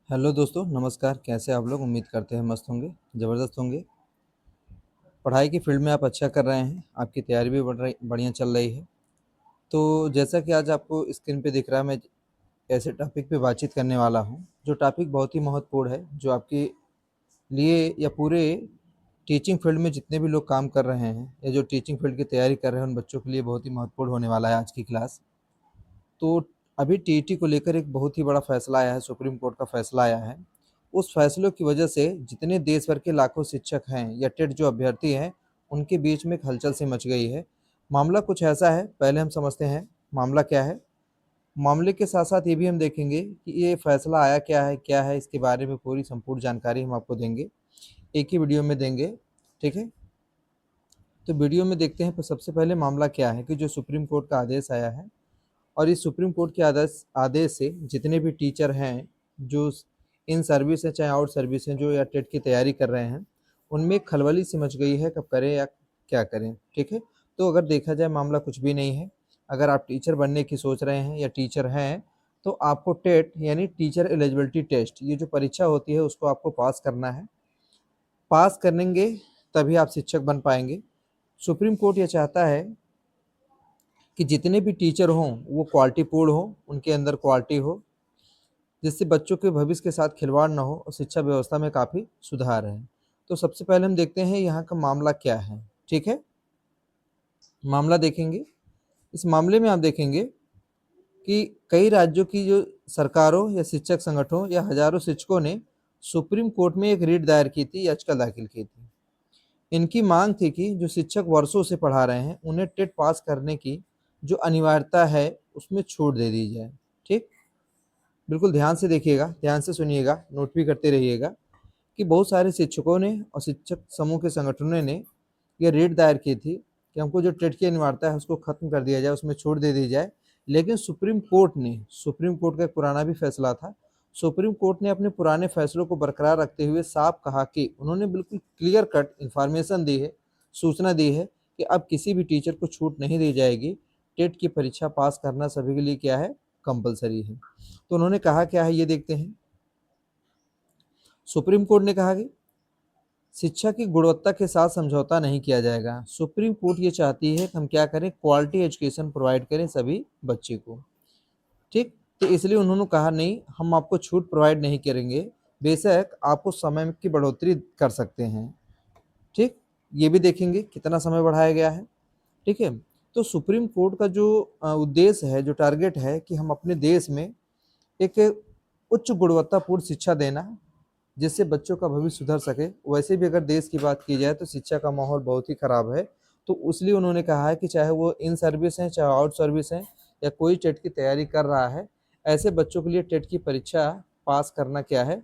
Hello दोस्तों, नमस्कार। कैसे आप लोग? उम्मीद करते हैं मस्त होंगे, ज़बरदस्त होंगे। पढ़ाई की फील्ड में आप अच्छा कर रहे हैं, आपकी तैयारी भी बढ़िया चल रही है। तो जैसा कि आज आपको स्क्रीन पे दिख रहा है, मैं ऐसे टॉपिक पे बातचीत करने वाला हूँ, जो टॉपिक बहुत ही महत्वपूर्ण है, जो आपके लिए या पूरे टीचिंग फील्ड में जितने भी लोग काम कर रहे हैं या जो टीचिंग फील्ड की तैयारी कर रहे हैं, उन बच्चों के लिए बहुत ही महत्वपूर्ण होने वाला है आज की क्लास। तो अभी टीईटी को लेकर एक बहुत ही बड़ा फैसला आया है, सुप्रीम कोर्ट का फैसला आया है। उस फैसलों की वजह से जितने देश भर के लाखों शिक्षक हैं या टेट जो अभ्यर्थी हैं, उनके बीच में एक हलचल सी मच गई है। मामला कुछ ऐसा है, पहले हम समझते हैं मामला क्या है। मामले के साथ साथ ये भी हम देखेंगे कि ये फैसला आया क्या है, इसके बारे में पूरी संपूर्ण जानकारी हम आपको देंगे, एक ही वीडियो में देंगे। ठीक है, तो वीडियो में देखते हैं। पर सबसे पहले मामला क्या है कि जो सुप्रीम कोर्ट का आदेश आया है, और इस सुप्रीम कोर्ट के आदेश आदेश से जितने भी टीचर हैं, जो इन सर्विस हैं चाहे आउट सर्विस हैं, जो या टेट की तैयारी कर रहे हैं, उनमें एक खलबली सी मच गई है, कब करें या क्या करें। ठीक है, तो अगर देखा जाए मामला कुछ भी नहीं है। अगर आप टीचर बनने की सोच रहे हैं या टीचर हैं, तो आपको टेट यानी टीचर एलिजिबिलिटी टेस्ट, ये जो परीक्षा होती है, उसको आपको पास करना है। पास करेंगे तभी आप शिक्षक बन पाएंगे। सुप्रीम कोर्ट ये चाहता है कि जितने भी टीचर हों वो क्वालिटीपूर्ण हो, उनके अंदर क्वालिटी हो, जिससे बच्चों के भविष्य के साथ खिलवाड़ ना हो और शिक्षा व्यवस्था में काफ़ी सुधार है। तो सबसे पहले हम देखते हैं यहाँ का मामला क्या है। ठीक है, मामला देखेंगे। इस मामले में आप देखेंगे कि कई राज्यों की जो सरकारों या शिक्षक संगठनों या हजारों शिक्षकों ने सुप्रीम कोर्ट में एक रिट दायर की थी, याचिका दाखिल की थी। इनकी मांग थी कि जो शिक्षक वर्षों से पढ़ा रहे हैं, उन्हें टेट पास करने की जो अनिवार्यता है, उसमें छूट दे दी जाए। ठीक, बिल्कुल ध्यान से देखिएगा, ध्यान से सुनिएगा, नोट भी करते रहिएगा कि बहुत सारे शिक्षकों ने और शिक्षक समूह के संगठनों ने यह रेट दायर की थी कि हमको जो टेट की अनिवार्यता है उसको खत्म कर दिया जाए, उसमें छूट दे दी जाए। लेकिन सुप्रीम कोर्ट का एक पुराना भी फैसला था। सुप्रीम कोर्ट ने अपने पुराने फैसलों को बरकरार रखते हुए साफ कहा कि उन्होंने बिल्कुल क्लियर कट इंफॉर्मेशन दी है, सूचना दी है कि अब किसी भी टीचर को छूट नहीं दी जाएगी। टेट की परीक्षा पास करना सभी के लिए क्या है, कंपलसरी है। तो उन्होंने कहा क्या है, ये देखते हैं। सुप्रीम कोर्ट ने कहा कि शिक्षा की गुणवत्ता के साथ समझौता नहीं किया जाएगा। सुप्रीम कोर्ट ये चाहती है कि हम क्या करें, क्वालिटी एजुकेशन प्रोवाइड करें सभी बच्चे को। ठीक, तो इसलिए उन्होंने कहा नहीं, हम आपको छूट प्रोवाइड नहीं करेंगे, बेशक आपको समय की बढ़ोतरी कर सकते हैं। ठीक, ये भी देखेंगे कितना समय बढ़ाया गया है। ठीक है, तो सुप्रीम कोर्ट का जो उद्देश्य है, जो टारगेट है कि हम अपने देश में एक उच्च गुणवत्तापूर्ण शिक्षा देना, जिससे बच्चों का भविष्य सुधर सके। वैसे भी अगर देश की बात की जाए तो शिक्षा का माहौल बहुत ही खराब है। तो इसलिए उन्होंने कहा है कि चाहे वो इन सर्विस हैं चाहे आउट सर्विस हैं, या कोई टेट की तैयारी कर रहा है, ऐसे बच्चों के लिए टेट की परीक्षा पास करना क्या है,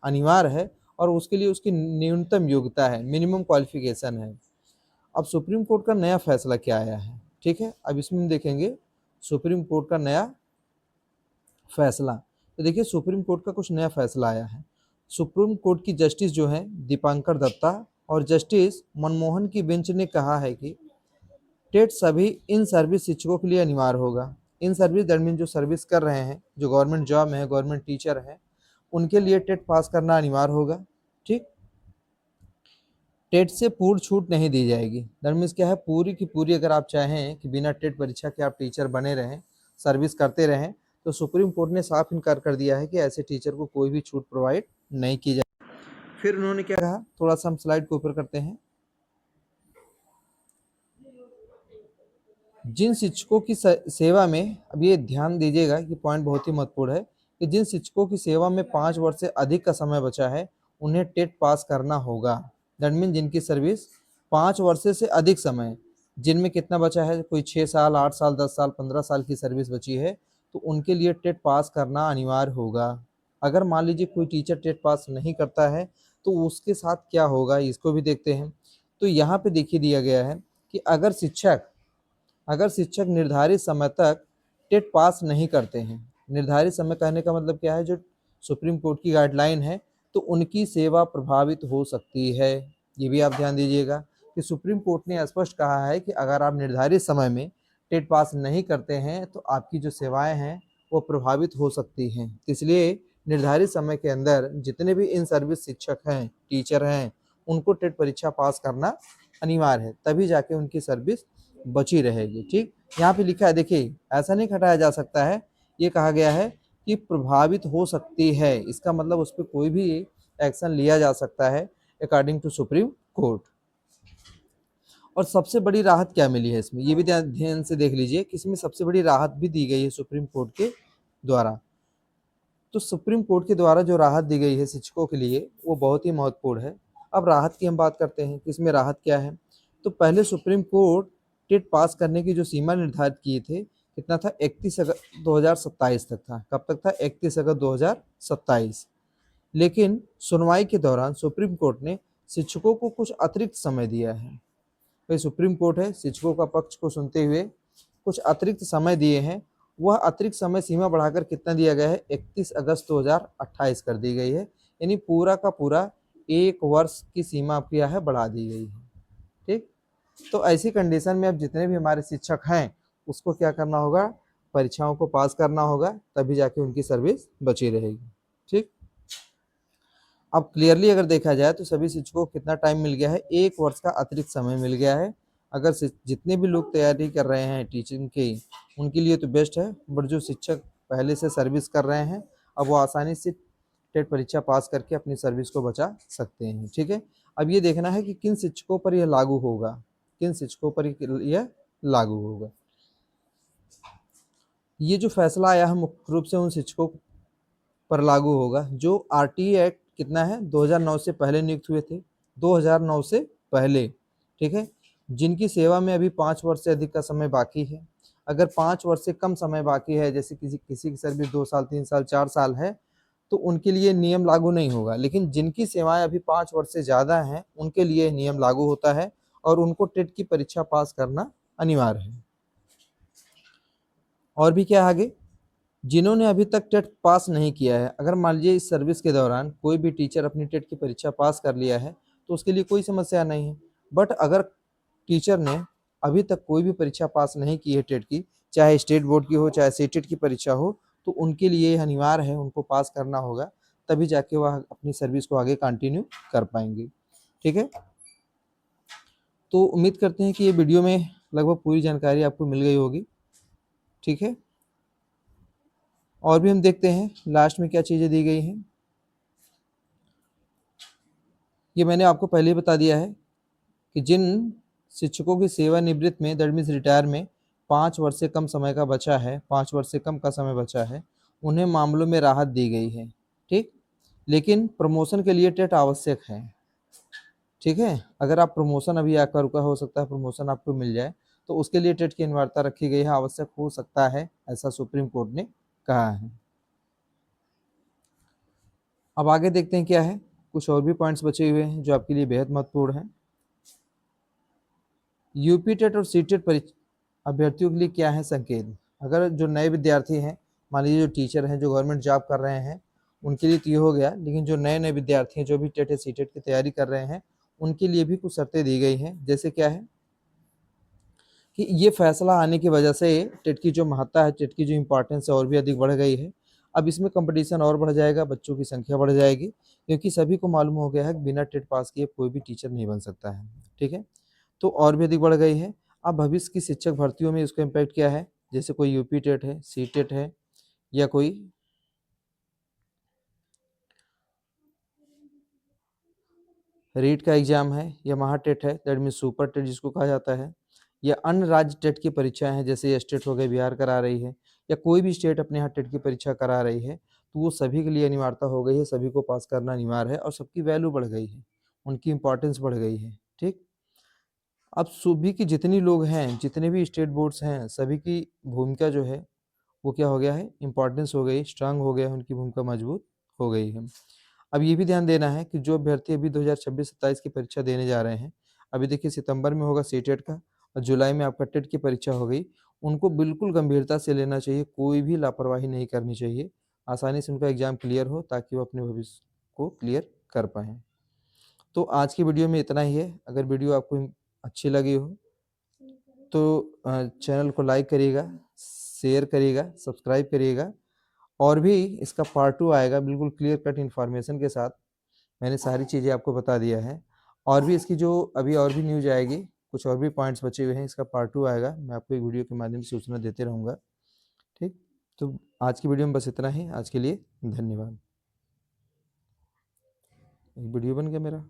अनिवार्य है। और उसके लिए उसकी न्यूनतम योग्यता है, मिनिमम क्वालिफिकेशन है। अब सुप्रीम कोर्ट का नया फैसला क्या आया है, ठीक है, अब इसमें हम देखेंगे सुप्रीम कोर्ट का नया फैसला। तो देखिए, सुप्रीम कोर्ट का कुछ नया फैसला आया है। सुप्रीम कोर्ट की जस्टिस जो है दीपांकर दत्ता और जस्टिस मनमोहन की बेंच ने कहा है कि टेट सभी इन सर्विस शिक्षकों के लिए अनिवार्य होगा। इन सर्विस दरमियान जो सर्विस कर रहे हैं, जो गवर्नमेंट जॉब में है, गवर्नमेंट टीचर हैं, उनके लिए टेट पास करना अनिवार्य होगा। ठीक, टेट से पूर्ण छूट नहीं दी जाएगी। दरमियान क्या है, पूरी की पूरी अगर आप चाहें कि बिना टेट परीक्षा के आप टीचर बने रहें, सर्विस करते रहें, तो सुप्रीम कोर्ट ने साफ इनकार कर दिया है कि ऐसे टीचर को कोई भी छूट प्रोवाइड नहीं की जाए। फिर उन्होंने क्या कहा, थोड़ा सा हम स्लाइड को ऊपर करते हैं। जिन शिक्षकों की सेवा में, अब ये ध्यान दीजिएगा कि पॉइंट बहुत ही महत्वपूर्ण है, कि जिन शिक्षकों की सेवा में 5 वर्ष से अधिक का समय बचा है, उन्हें टेट पास करना होगा। दैट मीन जिनकी सर्विस 5 वर्ष से अधिक समय, जिनमें कितना बचा है, कोई 6 साल, 8 साल, 10 साल, 15 साल की सर्विस बची है, तो उनके लिए टेट पास करना अनिवार्य होगा। अगर मान लीजिए कोई टीचर टेट पास नहीं करता है, तो उसके साथ क्या होगा, इसको भी देखते हैं। तो यहाँ पे देखिए दिया गया है कि अगर शिक्षक निर्धारित समय तक टेट पास नहीं करते हैं, निर्धारित समय कहने का मतलब क्या है, जो सुप्रीम कोर्ट की गाइडलाइन है, तो उनकी सेवा प्रभावित हो सकती है। ये भी आप ध्यान दीजिएगा कि सुप्रीम कोर्ट ने स्पष्ट कहा है कि अगर आप निर्धारित समय में टेट पास नहीं करते हैं, तो आपकी जो सेवाएं हैं वो प्रभावित हो सकती हैं। इसलिए निर्धारित समय के अंदर जितने भी इन सर्विस शिक्षक हैं, टीचर हैं, उनको टेट परीक्षा पास करना अनिवार्य है, तभी जाके उनकी सर्विस बची रहेगी। ठीक, यहाँ पे लिखा है, देखिए ऐसा नहीं हटाया जा सकता है, ये कहा गया है कि प्रभावित हो सकती है, इसका मतलब उस पर कोई भी एक्शन लिया जा सकता है अकॉर्डिंग टू सुप्रीम कोर्ट। और सबसे बड़ी राहत क्या मिली है इसमें, ये भी ध्यान से देख लीजिए कि इसमें सबसे बड़ी राहत भी दी गई है सुप्रीम कोर्ट के द्वारा। तो सुप्रीम कोर्ट के द्वारा जो राहत दी गई है शिक्षकों के लिए वो बहुत ही महत्वपूर्ण है। अब राहत की हम बात करते हैं कि इसमें राहत क्या है। तो पहले सुप्रीम कोर्ट टेट पास करने की जो सीमा निर्धारित किए थे कितना था, 31 अगस्त 2027 तक था। कब तक था, 31 अगस्त 2027। लेकिन सुनवाई के दौरान सुप्रीम कोर्ट ने शिक्षकों को कुछ अतिरिक्त समय दिया है। भाई सुप्रीम कोर्ट है, शिक्षकों का पक्ष को सुनते हुए कुछ अतिरिक्त समय दिए हैं। वह अतिरिक्त समय सीमा बढ़ाकर कितना दिया गया है, 31 अगस्त 2028 कर दी गई है। यानी पूरा का पूरा 1 वर्ष की सीमा क्या है, बढ़ा दी गई है। ठीक, तो ऐसी कंडीशन में अब जितने भी हमारे शिक्षक हैं उसको क्या करना होगा, परीक्षाओं को पास करना होगा, तभी जाके उनकी सर्विस बची रहेगी। ठीक, अब क्लियरली अगर देखा जाए तो सभी शिक्षकों को कितना टाइम मिल गया है, 1 वर्ष का अतिरिक्त समय मिल गया है। अगर जितने भी लोग तैयारी कर रहे हैं टीचिंग की, उनके लिए तो बेस्ट है, बट जो शिक्षक पहले से सर्विस कर रहे हैं अब वो आसानी से टेट परीक्षा पास करके अपनी सर्विस को बचा सकते हैं। ठीक है, अब ये देखना है कि किन शिक्षकों पर यह लागू होगा, किन शिक्षकों पर यह लागू होगा। ये जो फैसला आया है मुख्य रूप से उन शिक्षकों पर लागू होगा जो आरटीए एक्ट कितना है, 2009 से पहले नियुक्त हुए थे, 2009 से पहले। ठीक है, जिनकी सेवा में अभी 5 वर्ष से अधिक का समय बाकी है। अगर 5 वर्ष से कम समय बाकी है, जैसे किसी की सर्विस 2 साल 3 साल 4 साल है, तो उनके लिए नियम लागू नहीं होगा। लेकिन जिनकी सेवाएं अभी 5 वर्ष से ज़्यादा हैं उनके लिए नियम लागू होता है और उनको टेट की परीक्षा पास करना अनिवार्य है। और भी क्या आगे, जिन्होंने अभी तक टेट पास नहीं किया है, अगर मान लीजिए इस सर्विस के दौरान कोई भी टीचर अपनी टेट की परीक्षा पास कर लिया है तो उसके लिए कोई समस्या नहीं है। बट अगर टीचर ने अभी तक कोई भी परीक्षा पास नहीं की है टेट की, चाहे स्टेट बोर्ड की हो चाहे सीटेट की परीक्षा हो, तो उनके लिए अनिवार्य है, उनको पास करना होगा, तभी जाके वह अपनी सर्विस को आगे कंटिन्यू कर पाएंगे। ठीक है, तो उम्मीद करते हैं कि ये वीडियो में लगभग पूरी जानकारी आपको मिल गई होगी। ठीक है, और भी हम देखते हैं लास्ट में क्या चीज़ें दी गई हैं। ये मैंने आपको पहले ही बता दिया है कि जिन शिक्षकों की सेवानिवृत्त में दैट मीन्स रिटायर में 5 वर्ष से कम समय का बचा है, 5 वर्ष से कम का समय बचा है, उन्हें मामलों में राहत दी गई है। ठीक, लेकिन प्रमोशन के लिए टेट आवश्यक है। ठीक है, अगर आप प्रमोशन अभी आपका रुका हो सकता है प्रमोशन आपको मिल जाए, तो उसके लिए टेट की अनिवार्यता रखी गई है, आवश्यक हो सकता है, ऐसा सुप्रीम कोर्ट ने कहा है। अब आगे देखते हैं क्या है, कुछ और भी पॉइंट्स बचे हुए हैं जो आपके लिए बेहद महत्वपूर्ण हैं। यूपी टेट और सी टेट अभ्यर्थियों के लिए क्या है संकेत। अगर जो नए विद्यार्थी हैं, मान लीजिए जो टीचर हैं जो गवर्नमेंट जॉब कर रहे हैं, उनके लिए तो ये हो गया, लेकिन जो नए नए विद्यार्थी हैं जो भी टेट या सी टेट की तैयारी कर रहे हैं, उनके लिए भी कुछ शर्तें दी गई हैं। जैसे क्या है कि ये फैसला आने की वजह से टेट की जो महत्ता है, टेट की जो इम्पोर्टेंस है और भी अधिक बढ़ गई है। अब इसमें कंपटीशन और बढ़ जाएगा, बच्चों की संख्या बढ़ जाएगी, क्योंकि सभी को मालूम हो गया है कि बिना टेट पास किए कोई भी टीचर नहीं बन सकता है। ठीक है, तो और भी अधिक बढ़ गई है। अब भविष्य की शिक्षक भर्तियों में इसका इम्पैक्ट क्या है, जैसे कोई यूपी टेट है, सी टेट है, या कोई रीट का एग्जाम है, या महा टेट है दैट मीन सुपर टेट जिसको कहा जाता है, या अन्य राज्य टेट की परीक्षाएं हैं, जैसे स्टेट हो गए बिहार करा रही है, या कोई भी स्टेट अपने यहाँ टेट की परीक्षा करा रही है, तो वो सभी के लिए अनिवार्यता हो गई है, सभी को पास करना अनिवार्य है और सबकी वैल्यू बढ़ गई है, उनकी इंपॉर्टेंस बढ़ गई है। ठीक, अब सभी की जितनी लोग हैं, जितने भी स्टेट बोर्ड्स हैं, सभी की भूमिका जो है वो क्या हो गया है, इंपॉर्टेंस हो गई, स्ट्रांग हो गया है, उनकी भूमिका मजबूत हो गई है। अब ये भी ध्यान देना है कि जो अभ्यर्थी अभी 2026-27 की परीक्षा देने जा रहे हैं, अभी देखिए सितंबर में होगा सीटेट का और जुलाई में आपका टेट की परीक्षा हो गई, उनको बिल्कुल गंभीरता से लेना चाहिए, कोई भी लापरवाही नहीं करनी चाहिए, आसानी से उनका एग्जाम क्लियर हो ताकि वो अपने भविष्य को क्लियर कर पाएँ। तो आज की वीडियो में इतना ही है। अगर वीडियो आपको अच्छी लगी हो तो चैनल को लाइक करिएगा, शेयर करिएगा, सब्सक्राइब करिएगा और भी इसका पार्ट 2 आएगा बिल्कुल क्लियर कट इन्फॉर्मेशन के साथ। मैंने सारी चीज़ें आपको बता दिया है। और भी इसकी जो अभी और भी न्यूज़ आएगी, कुछ और भी पॉइंट्स बचे हुए हैं, इसका पार्ट 2 आएगा। मैं आपको एक वीडियो के माध्यम से सूचना देते रहूँगा। ठीक? तो आज की वीडियो में बस इतना ही। आज के लिए धन्यवाद। एक वीडियो बन गया मेरा।